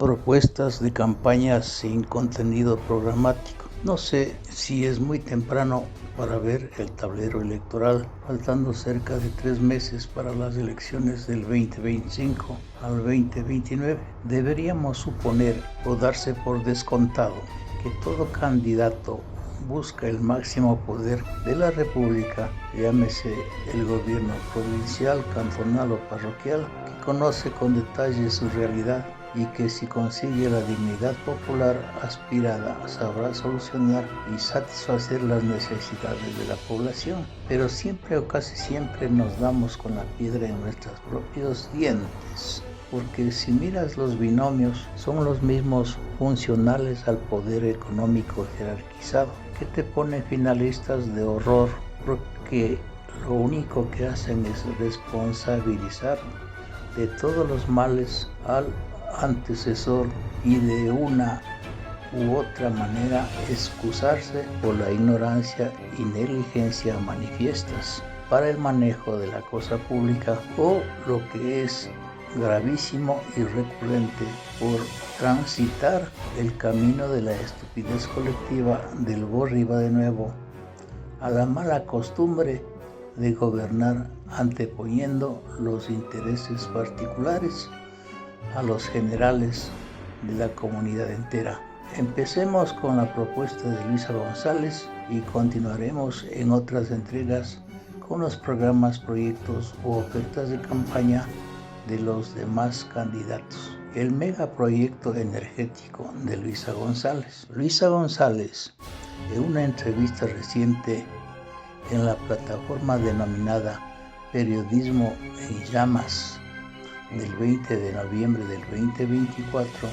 propuestas de campañas sin contenido programático. No sé si es muy temprano para ver el tablero electoral, faltando cerca de 3 meses para las elecciones del 2025 al 2029. Deberíamos suponer o darse por descontado que todo candidato busca el máximo poder de la República, llámese el gobierno provincial, cantonal o parroquial, que conoce con detalle su realidad y que si consigue la dignidad popular aspirada sabrá solucionar y satisfacer las necesidades de la población. Pero siempre o casi siempre nos damos con la piedra en nuestros propios dientes, porque si miras los binomios son los mismos funcionales al poder económico jerarquizado, que te ponen finalistas de horror, porque lo único que hacen es responsabilizar de todos los males al antecesor y de una u otra manera excusarse por la ignorancia y negligencia manifiestas para el manejo de la cosa pública, o lo que es gravísimo y recurrente, por transitar el camino de la estupidez colectiva del borra y va de nuevo, a la mala costumbre de gobernar anteponiendo los intereses particulares a los generales de la comunidad entera. Empecemos con la propuesta de Luisa González y continuaremos en otras entregas con los programas, proyectos u ofertas de campaña de los demás candidatos. El megaproyecto energético de Luisa González. Luisa González, en una entrevista reciente en la plataforma denominada Periodismo en Llamas del 20 de noviembre del 2024,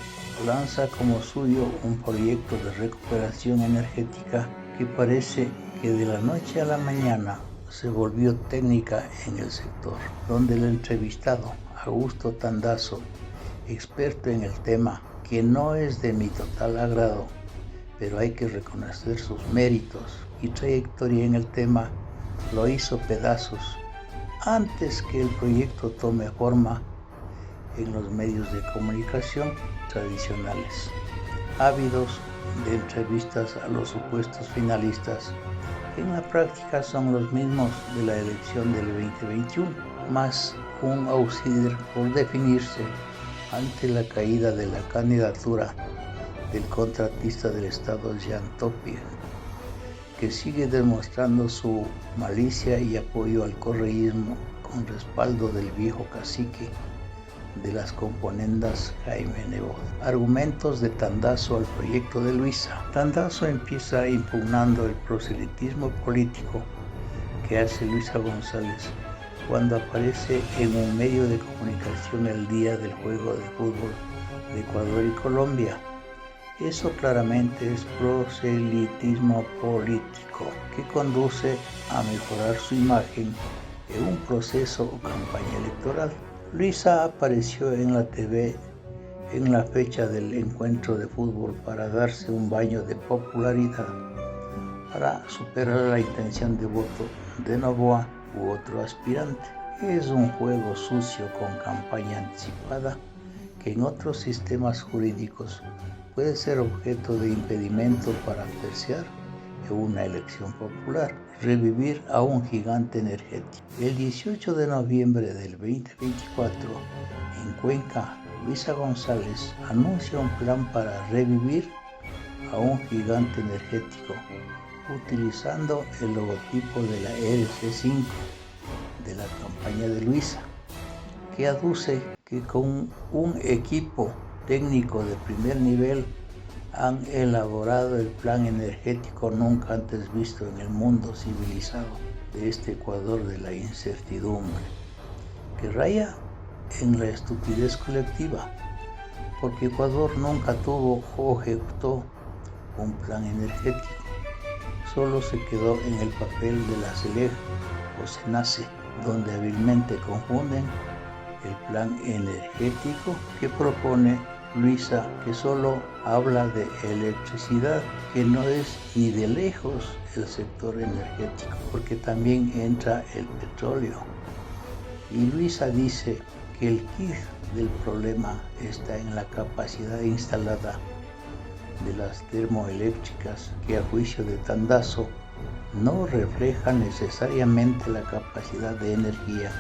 lanza como suyo un proyecto de recuperación energética que parece que de la noche a la mañana se volvió técnica en el sector, donde el entrevistado Augusto Tandazo, experto en el tema, que no es de mi total agrado, pero hay que reconocer sus méritos y trayectoria en el tema, lo hizo pedazos antes que el proyecto tome forma en los medios de comunicación tradicionales, ávidos de entrevistas a los supuestos finalistas, que en la práctica son los mismos de la elección del 2021, más un outsider por definirse ante la caída de la candidatura del contratista del Estado Jean Topia, que sigue demostrando su malicia y apoyo al correísmo con respaldo del viejo cacique de las componendas Jaime Nebot. Argumentos de Tandazo al proyecto de Luisa. Tandazo empieza impugnando el proselitismo político que hace Luisa González cuando aparece en un medio de comunicación el día del juego de fútbol de Ecuador y Colombia. Eso claramente es proselitismo político que conduce a mejorar su imagen en un proceso o campaña electoral. Luisa apareció en la TV en la fecha del encuentro de fútbol para darse un baño de popularidad, para superar la intención de voto de Noboa u otro aspirante. Es un juego sucio con campaña anticipada que en otros sistemas jurídicos puede ser objeto de impedimento para terciar en una elección popular. Revivir a un gigante energético. El 18 de noviembre del 2024, en Cuenca, Luisa González anuncia un plan para revivir a un gigante energético, utilizando el logotipo de la RC5 de la campaña de Luisa, que aduce que con un equipo técnico de primer nivel han elaborado el plan energético nunca antes visto en el mundo civilizado de este Ecuador de la incertidumbre, que raya en la estupidez colectiva, porque Ecuador nunca tuvo o ejecutó un plan energético, solo se quedó en el papel de la CELEG o SENACE, donde hábilmente confunden el plan energético que propone Luisa, que solo habla de electricidad, que no es ni de lejos el sector energético, porque también entra el petróleo. Y Luisa dice que el quid del problema está en la capacidad instalada de las termoeléctricas, que a juicio de Tandazo no refleja necesariamente la capacidad de energía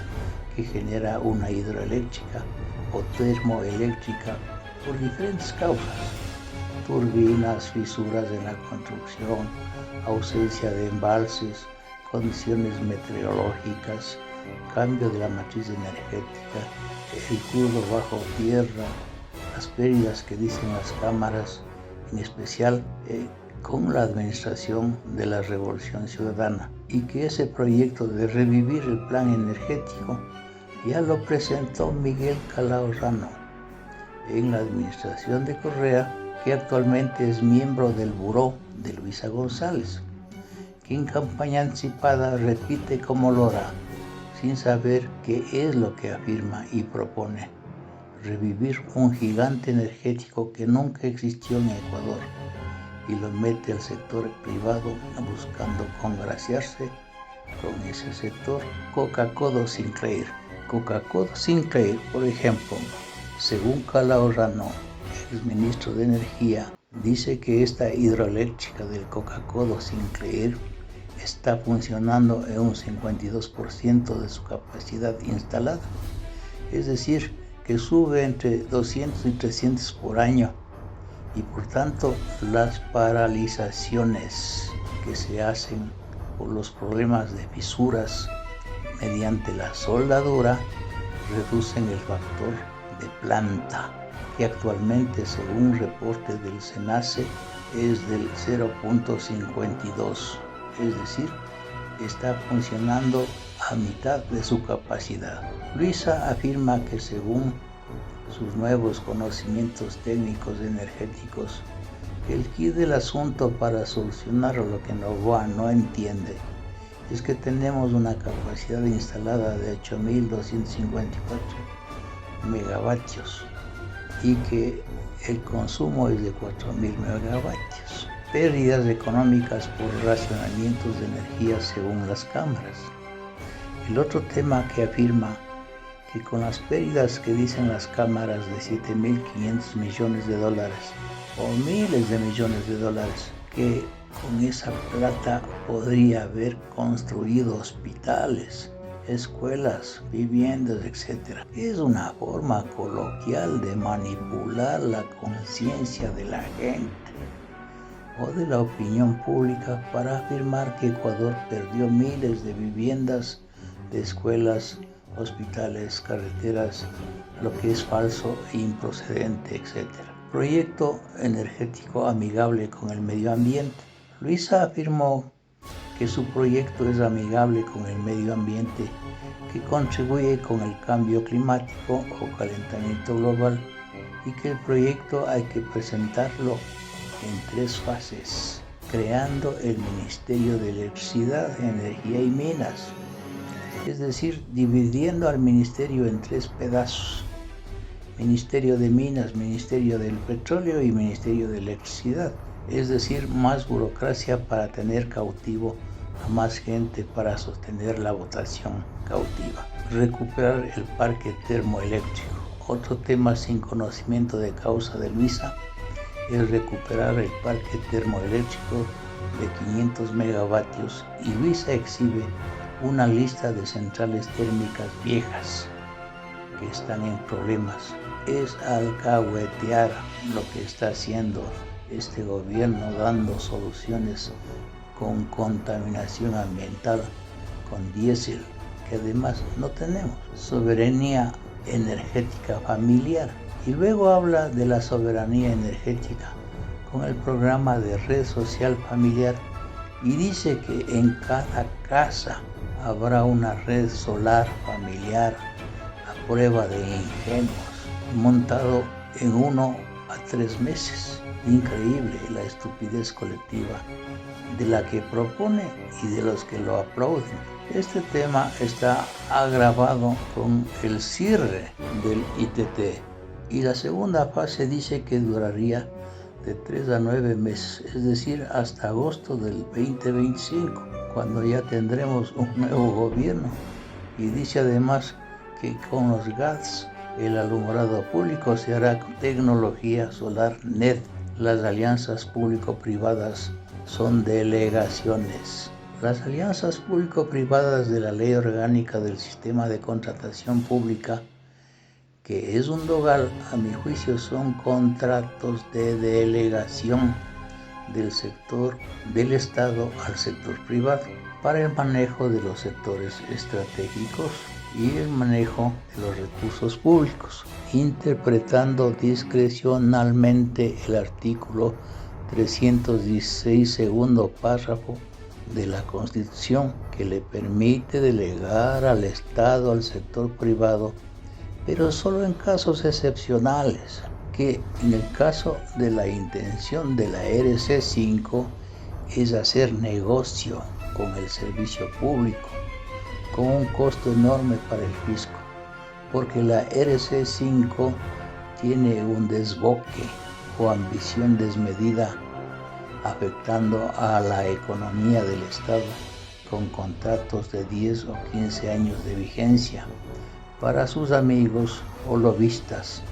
que genera una hidroeléctrica o termoeléctrica por diferentes causas: turbinas, fisuras en la construcción, ausencia de embalses, condiciones meteorológicas, cambio de la matriz energética, el crudo bajo tierra, las pérdidas que dicen las cámaras, en especial con la administración de la Revolución Ciudadana, y que ese proyecto de revivir el plan energético ya lo presentó Miguel Calao-Rano en la administración de Correa, que actualmente es miembro del buró de Luisa González, que en campaña anticipada repite como lora, sin saber qué es lo que afirma y propone: revivir un gigante energético que nunca existió en Ecuador, y lo mete al sector privado buscando congraciarse con ese sector. Coca-Codo Sinclair, por ejemplo, según Calao-Rano, el ministro de Energía, dice que esta hidroeléctrica del Coca-Codo Sinclair está funcionando en un 52% de su capacidad instalada, es decir, que sube entre 200 y 300 por año, y por tanto las paralizaciones que se hacen por los problemas de fisuras mediante la soldadura reducen el factor de planta, que actualmente, según un reporte del SENACE, es del 0.52, es decir, está funcionando a mitad de su capacidad. Luisa afirma que según sus nuevos conocimientos técnicos energéticos, el quid del asunto para solucionar lo que Novoa no entiende es que tenemos una capacidad instalada de 8.254 megavatios y que el consumo es de 4.000 megavatios. Pérdidas económicas por racionamientos de energía según las cámaras. El otro tema que afirma que con las pérdidas que dicen las cámaras de 7.500 millones de dólares o miles de millones de dólares, que con esa plata podría haber construido hospitales, escuelas, viviendas, etc. Es una forma coloquial de manipular la conciencia de la gente o de la opinión pública para afirmar que Ecuador perdió miles de viviendas, de escuelas, hospitales, carreteras, lo que es falso e improcedente, etc. Proyecto energético amigable con el medio ambiente. Luisa afirmó que su proyecto es amigable con el medio ambiente, que contribuye con el cambio climático o calentamiento global, y que el proyecto hay que presentarlo en 3 fases, creando el Ministerio de Electricidad, Energía y Minas, es decir, dividiendo al ministerio en 3 pedazos: Ministerio de Minas, Ministerio del Petróleo y Ministerio de Electricidad, es decir, más burocracia para tener cautivo a más gente para sostener la votación cautiva. Recuperar el parque termoeléctrico. Otro tema sin conocimiento de causa de Luisa es recuperar el parque termoeléctrico de 500 megavatios, y Luisa exhibe una lista de centrales térmicas viejas que están en problemas. Es alcahuetear lo que está haciendo este gobierno, dando soluciones con contaminación ambiental, con diésel, que además no tenemos. Soberanía energética familiar. Y luego habla de la soberanía energética con el programa de red social familiar, y dice que en cada casa habrá una red solar familiar a prueba de ingenuos, montado en 1 a 3 meses. Increíble la estupidez colectiva de la que propone y de los que lo aplauden. Este tema está agravado con el cierre del ITT, y la segunda fase dice que duraría de 3 a 9 meses, es decir, hasta agosto del 2025, cuando ya tendremos un nuevo gobierno. Y dice además que con los gas El alumbrado público se hará con tecnología solar NED. Las alianzas público-privadas son delegaciones. Las alianzas público-privadas de la Ley Orgánica del Sistema de Contratación Pública, que es un dogal, a mi juicio, son contratos de delegación del sector del Estado al sector privado para el manejo de los sectores estratégicos y el manejo de los recursos públicos, interpretando discrecionalmente el artículo 316, segundo párrafo de la Constitución, que le permite delegar al Estado al sector privado, pero solo en casos excepcionales, que en el caso de la intención de la RC5 es hacer negocio con el servicio público, con un costo enorme para el fisco, porque la RC5 tiene un desboque o ambición desmedida, afectando a la economía del Estado con contratos de 10 o 15 años de vigencia para sus amigos o lobistas,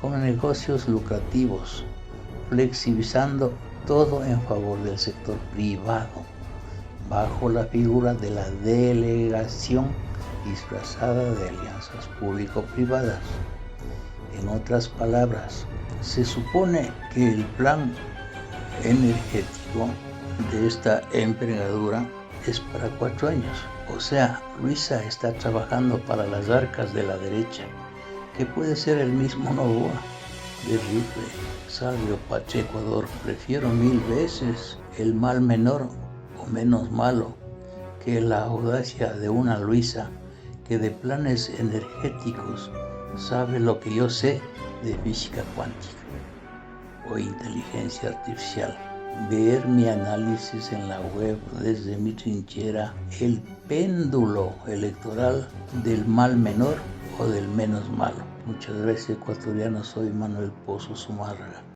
con negocios lucrativos, flexibilizando todo en favor del sector privado, bajo la figura de la delegación disfrazada de alianzas público-privadas. En otras palabras, se supone que el plan energético de esta envergadura es para 4 años. O sea, Luisa está trabajando para las arcas de la derecha, que puede ser el mismo Novoa, de Rifle, Salvio, Pache, Ecuador. Prefiero 1000 veces el mal menor o menos malo que la audacia de una Luisa que de planes energéticos sabe lo que yo sé de física cuántica o inteligencia artificial. Ver mi análisis en la web desde mi trinchera, el péndulo electoral del mal menor o del menos malo. Muchas gracias, ecuatoriano. Soy Manuel Pozo Zumárraga.